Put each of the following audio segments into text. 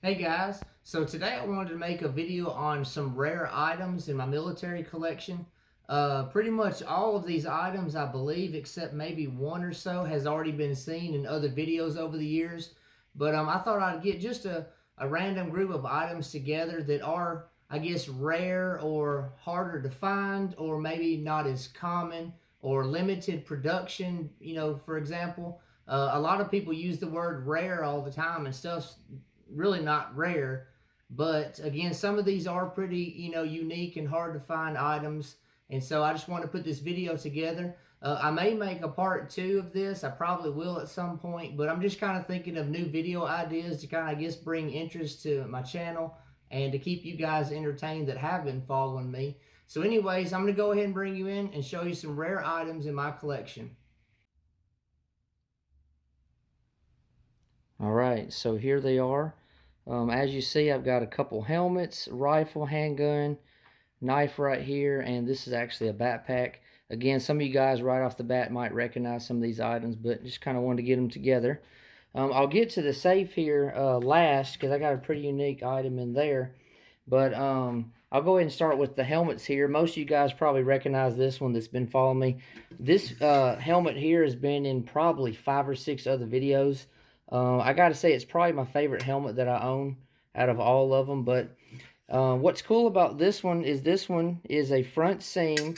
Hey guys, so today I wanted to make a video on some rare items in my military collection. Pretty much all of these items, I believe, except maybe one or so, has already been seen in other videos over the years. But I thought I'd get just a random group of items together that are, I guess, rare or harder to find, or maybe not as common, or limited production. For example, a lot of people use the word rare all the time, and stuff's really not rare. But again, some of these are pretty, unique and hard to find items. And so I just want to put this video together. I may make a part two of this. I probably will at some point, but I'm just kind of thinking of new video ideas to kind of, I guess, bring interest to my channel and to keep you guys entertained that have been following me. So anyways, I'm going to go ahead and bring you in and show you some rare items in my collection. All right, so here they are. As you see, I've got a couple helmets, rifle, handgun, knife right here, and this is actually a backpack. Again, some of you guys right off the bat might recognize some of these items, but just kind of wanted to get them together. I'll get to the safe here last because I got a pretty unique item in there. But I'll go ahead and start with the helmets here. Most of you guys probably recognize this one that's been following me. This helmet here has been in probably 5 or 6 other videos. I got to say it's probably my favorite helmet that I own out of all of them. But what's cool about this one is a front seam,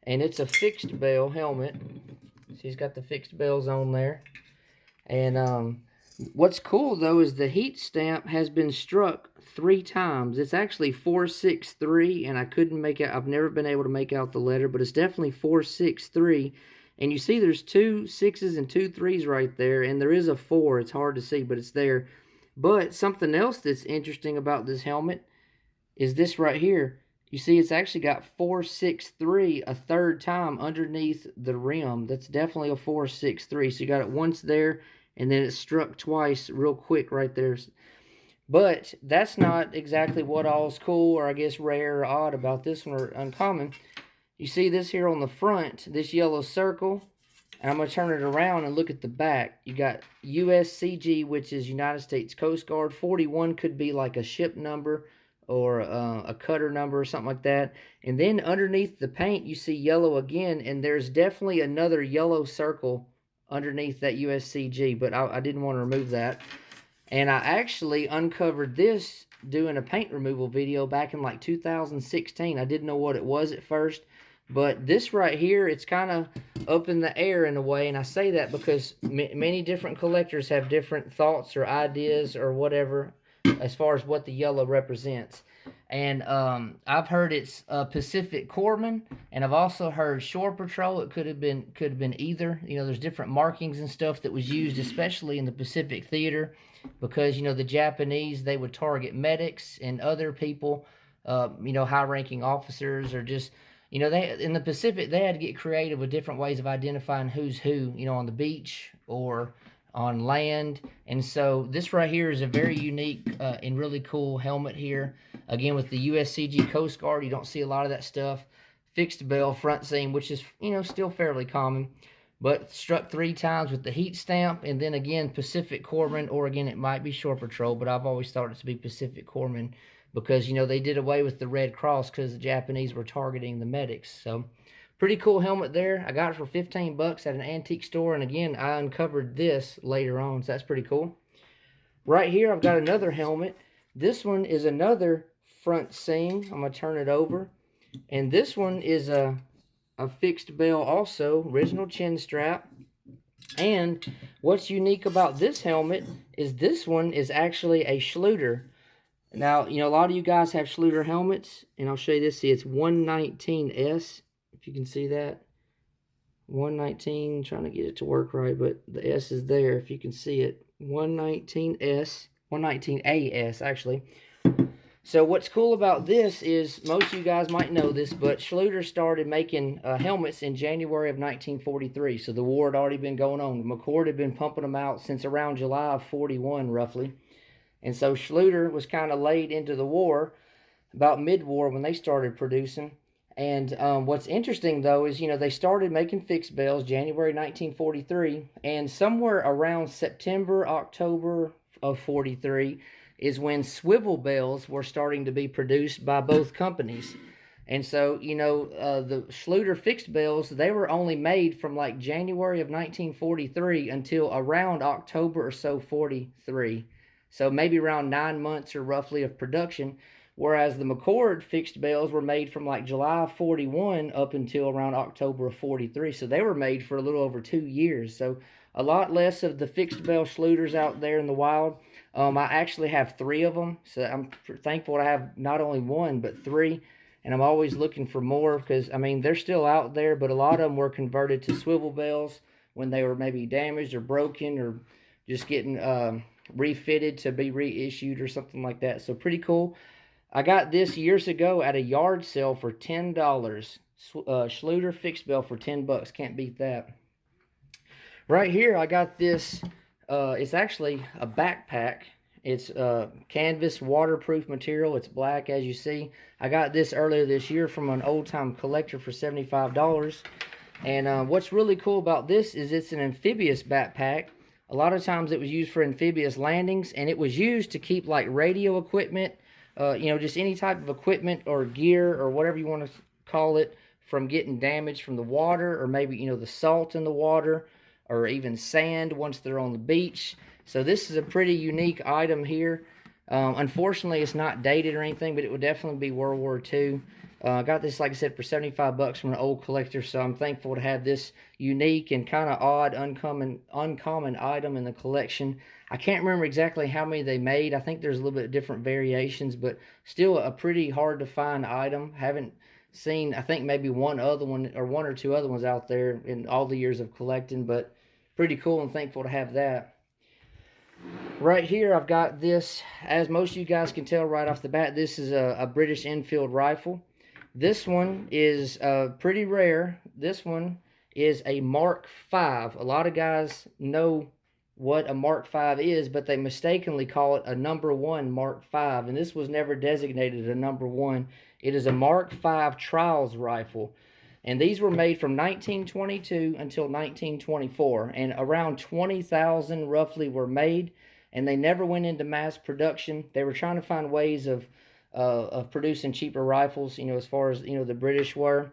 and it's a fixed bell helmet. She's got the fixed bells on there. And what's cool though is the heat stamp has been struck 3 times. It's actually 463, and I couldn't make it. I've never been able to make out the letter, but it's definitely 463. And you see there's 2 6s and 2 3s right there, and there is a 4. It's hard to see, but it's there. But something else that's interesting about this helmet is this right here. You see it's actually got 463 a third time underneath the rim. That's definitely a 463. So you got it once there, and then it struck twice real quick right there. But that's not exactly what all's cool, or I guess rare or odd about this one, or uncommon. You see this here on the front, this yellow circle, and I'm going to turn it around and look at the back. You got USCG, which is United States Coast Guard. 41 could be like a ship number or a cutter number or something like that. And then underneath the paint, you see yellow again, and there's definitely another yellow circle underneath that USCG, but I didn't want to remove that. And I actually uncovered this doing a paint removal video back in like 2016. I didn't know what it was at first, but this right here, it's kind of up in the air in a way. And I say that because many different collectors have different thoughts or ideas or whatever as far as what the yellow represents. And I've heard it's Pacific Corpsman, and I've also heard Shore Patrol. It could have been either. There's different markings and stuff that was used, especially in the Pacific Theater, because the Japanese, they would target medics and other people, high-ranking officers, or just they in the Pacific, they had to get creative with different ways of identifying who's who, on the beach or on land. And so this right here is a very unique and really cool helmet here. Again, with the USCG Coast Guard, you don't see a lot of that stuff. Fixed bell front seam, which is still fairly common, but struck 3 times with the heat stamp. And then again, Pacific Corpsman, or again, it might be Shore Patrol, but I've always thought it to be Pacific Corpsman because they did away with the Red Cross because the Japanese were targeting the medics. So pretty cool helmet there. I got it for 15 bucks at an antique store, and again, I uncovered this later on, so that's pretty cool. Right here, I've got another helmet. This one is another front seam. I'm going to turn it over. And this one is a fixed bell also, original chin strap. And what's unique about this helmet is this one is actually a Schluter. Now, a lot of you guys have Schluter helmets, and I'll show you this. See, it's 119S, if you can see that. 119, trying to get it to work right, but the S is there if you can see it. 119S, 119AS actually. So what's cool about this is, most of you guys might know this, but Schluter started making helmets in January of 1943. So the war had already been going on. McCord had been pumping them out since around July of 41, roughly. And so Schluter was kind of laid into the war about mid-war when they started producing. And what's interesting, though, is, they started making fixed bells January 1943, and somewhere around September, October of 43, is when swivel bells were starting to be produced by both companies. And so, the Schluter fixed bells, they were only made from like January of 1943 until around October or so 43. So maybe around 9 months or roughly of production. Whereas the McCord fixed bells were made from like July of 41 up until around October of 43. So they were made for a little over 2 years. So a lot less of the fixed bell Schluters out there in the wild. I actually have 3 of them. So I'm thankful to have not only one, but 3. And I'm always looking for more because, I mean, they're still out there, but a lot of them were converted to swivel bells when they were maybe damaged or broken or just getting refitted to be reissued or something like that. So pretty cool. I got this years ago at a yard sale for $10. Schluter fixed bell for $10. Can't beat that. Right here, I got this. It's actually a backpack. It's canvas waterproof material. It's black, as you see. I got this earlier this year from an old-time collector for $75. And what's really cool about this is it's an amphibious backpack. A lot of times it was used for amphibious landings, and it was used to keep like radio equipment, just any type of equipment or gear or whatever you want to call it from getting damaged from the water, or maybe, the salt in the water, or even sand once they're on the beach. So this is a pretty unique item here. Unfortunately, it's not dated or anything, but it would definitely be World War II. I got this, like I said, for $75 from an old collector, so I'm thankful to have this unique and kind of odd, uncommon item in the collection. I can't remember exactly how many they made. I think there's a little bit of different variations, but still a pretty hard to find item. Haven't seen, I think, maybe one or two other ones out there in all the years of collecting, but pretty cool and thankful to have that. Right here, I've got this. As most of you guys can tell right off the bat, this is a British Enfield rifle. This one is pretty rare. This one is a Mark V. A lot of guys know what a Mark V is, but they mistakenly call it a number 1 Mark V, and this was never designated a number 1. It is a Mark V trials rifle, and these were made from 1922 until 1924, and around 20,000 roughly were made, and they never went into mass production. They were trying to find ways of producing cheaper rifles, as far as, the British were,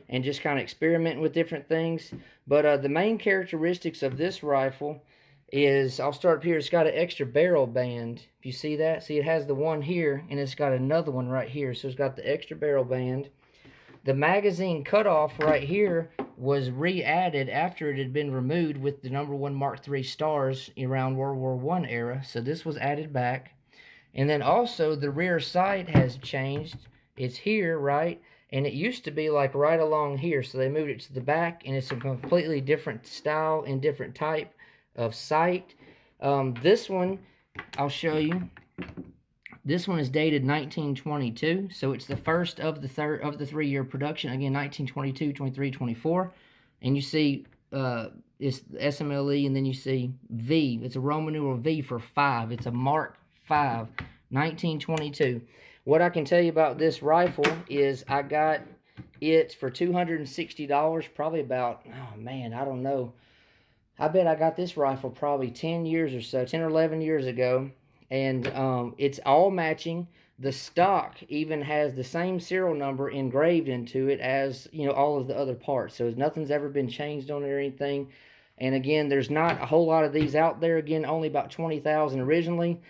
and just kind of experimenting with different things. But the main characteristics of this rifle is, I'll start up here, it's got an extra barrel band. If you see that, see, it has the one here, and it's got another one right here. So it's got the extra barrel band. The magazine cutoff right here was re-added after it had been removed with the number 1 Mark III stars around World War I era. So this was added back. And then also the rear sight has changed. It's here, right? And it used to be like right along here. So they moved it to the back, and it's a completely different style and different type of sight. This one, I'll show you. This one is dated 1922, so it's the first of the 3-year production. Again, 1922, 23, 24. And you see it's SMLE, and then you see V. It's a Roman numeral V for 5. It's a Mark V, 1922. What I can tell you about this rifle is I got it for $260, probably about, oh man, I don't know. I bet I got this rifle probably 10 years or so, 10 or 11 years ago. And it's all matching. The stock even has the same serial number engraved into it as, all of the other parts. So nothing's ever been changed on it or anything. And again, there's not a whole lot of these out there. Again, only about 20,000 originally.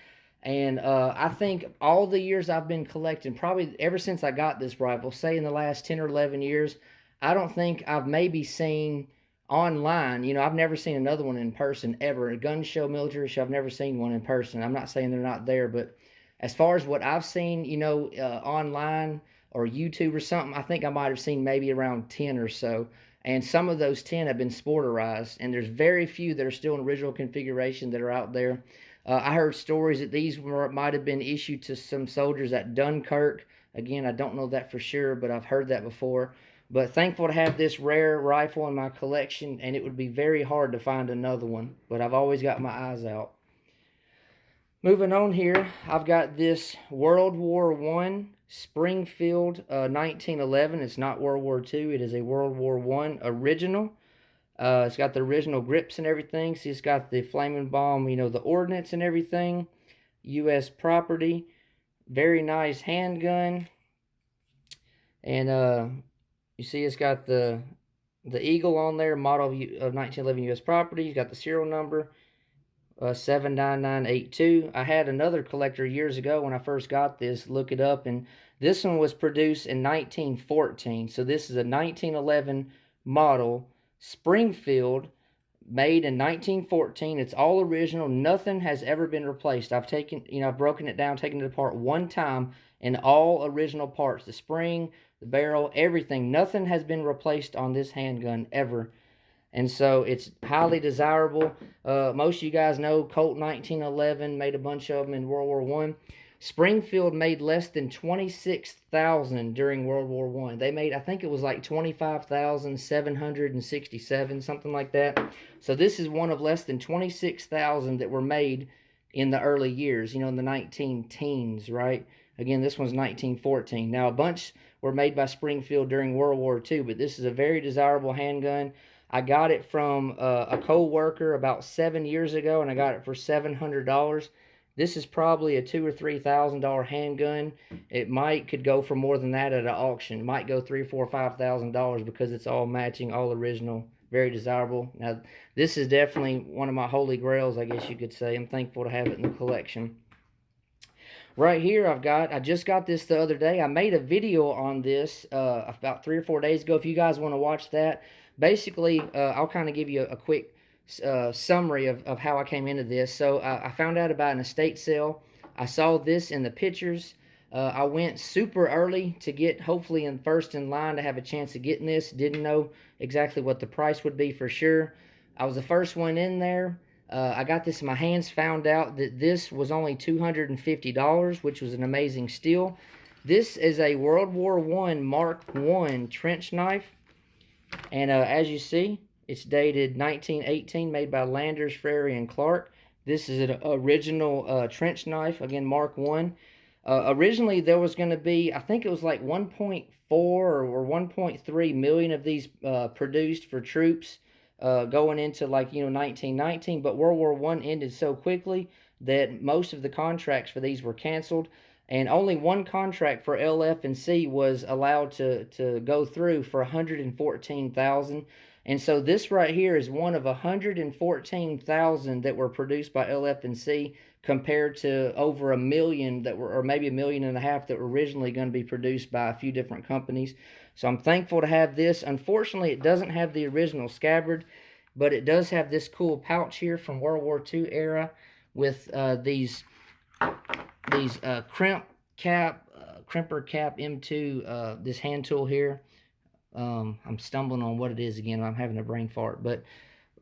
And I think all the years I've been collecting, probably ever since I got this rifle, say in the last 10 or 11 years, I don't think I've maybe seen online, I've never seen another one in person ever. A gun show, military show, I've never seen one in person. I'm not saying they're not there, but as far as what I've seen, online or YouTube or something, I think I might have seen maybe around 10 or so. And some of those 10 have been sporterized, and there's very few that are still in original configuration that are out there. I heard stories that these might have been issued to some soldiers at Dunkirk. Again, I don't know that for sure, but I've heard that before. But thankful to have this rare rifle in my collection, and it would be very hard to find another one. But I've always got my eyes out. Moving on here, I've got this World War I Springfield 1911. It's not World War II. It is a World War I original. It's got the original grips and everything. See, it's got the flaming bomb, the ordnance and everything. U.S. property. Very nice handgun. And you see it's got the eagle on there, model of 1911 U.S. property. You've got the serial number, 79982. I had another collector years ago when I first got this look it up, and this one was produced in 1914. So this is a 1911 model, Springfield, made in 1914. It's all original. Nothing has ever been replaced. I've broken it down, taken it apart one time, and all original parts. The spring, the barrel, everything. Nothing has been replaced on this handgun ever. And so it's highly desirable. Most of you guys know Colt 1911 made a bunch of them in World War I. Springfield made less than 26,000 during World War I. They made, I think it was like 25,767, something like that. So this is one of less than 26,000 that were made in the early years, in the 19-teens, right? Again, this one's 1914. Now, a bunch were made by Springfield during World War II, but this is a very desirable handgun. I got it from a co-worker about 7 years ago, and I got it for $700. This is probably a $2,000 or $3,000 handgun. It could go for more than that at an auction. It might go $3,000, $4,000, $5,000 because it's all matching, all original, very desirable. Now, this is definitely one of my holy grails, I guess you could say. I'm thankful to have it in the collection. Right here, I just got this the other day. I made a video on this about 3 or 4 days ago. If you guys want to watch that, basically, I'll kind of give you a quick summary of how I came into this. So I found out about an estate sale. I saw this in the pictures. I went super early to get hopefully first in line to have a chance of getting this. Didn't know exactly what the price would be for sure. I was the first one in there. I got this in my hands, found out that this was only $250, which was an amazing steal. This is a World War I Mark I trench knife. And as you see, it's dated 1918, made by Landers, Frary, and Clark. This is an original trench knife, again, Mark I. Originally, there was going to be, I think it was like 1.4 or 1.3 million of these produced for troops going into 1919. But World War I ended so quickly that most of the contracts for these were canceled. And only one contract for LF&C was allowed to go through for $114,000. And so this right here is one of 114,000 that were produced by LF&C compared to over 1 million that were, or maybe 1.5 million that were originally going to be produced by a few different companies. So I'm thankful to have this. Unfortunately, it doesn't have the original scabbard, but it does have this cool pouch here from World War II era with these crimper cap M2, this hand tool here. I'm stumbling on what it is again. I'm having a brain fart, but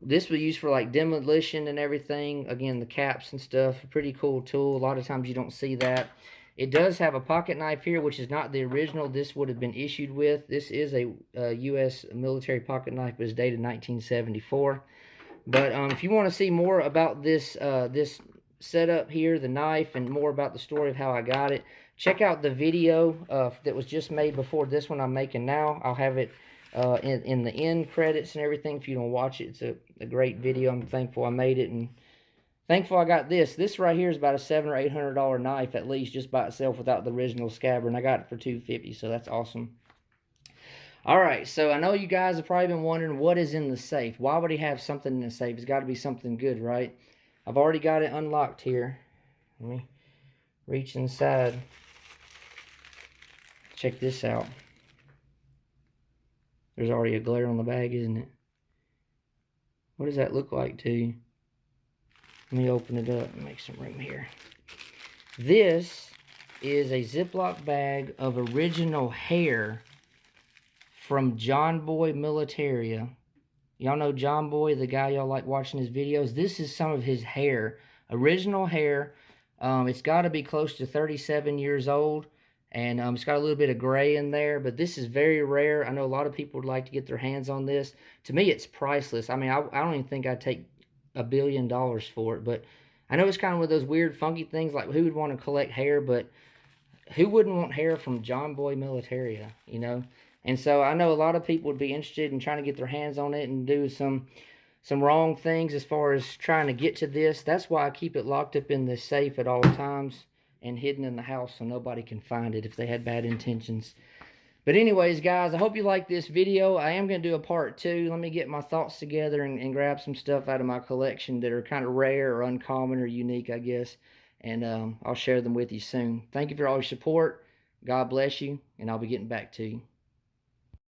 this was used for like demolition and everything. Again, the caps and stuff, a pretty cool tool. A lot of times you don't see that. It does have a pocket knife here, which is not the original this would have been issued with. This is a U.S. military pocket knife, but it's dated 1974. But if you want to see more about this this setup here, the knife, and more about the story of how I got it, check out the video that was just made before this one I'm making now. I'll have it in the end credits and everything if you don't watch it. It's a great video. I'm thankful I made it, and thankful I got this. This right here is about a $700 or $800 knife at least, just by itself without the original scabbard, and I got it for $250, so that's awesome. All right, so I know you guys have probably been wondering what is in the safe. Why would he have something in the safe? It's got to be something good, right? I've already got it unlocked here. Let me reach inside. Check this out. There's already a glare on the bag, isn't it? What does that look like to you? Let me open it up and make some room here. This is a Ziploc bag of original hair from John Boy Militaria. Y'all know John Boy, the guy y'all like watching his videos. This is some of his hair, original hair. It's got to be close to 37 years old, and it's got a little bit of gray in there, but this is very rare. I know a lot of people would like to get their hands on this. To me, it's priceless. I mean, I don't even think I'd take $1 billion for it, but I know it's kind of one of those weird, funky things, like who would want to collect hair, but who wouldn't want hair from John Boy Militaria, you know? And so I know a lot of people would be interested in trying to get their hands on it and do some some wrong things as far as trying to get to this. That's why I keep it locked up in the safe at all times and hidden in the house so nobody can find it if they had bad intentions. But anyways, guys, I hope you like this video. I am going to do a part 2. Let me get my thoughts together and grab some stuff out of my collection that are kind of rare or uncommon or unique, I guess. And I'll share them with you soon. Thank you for all your support. God bless you, and I'll be getting back to you.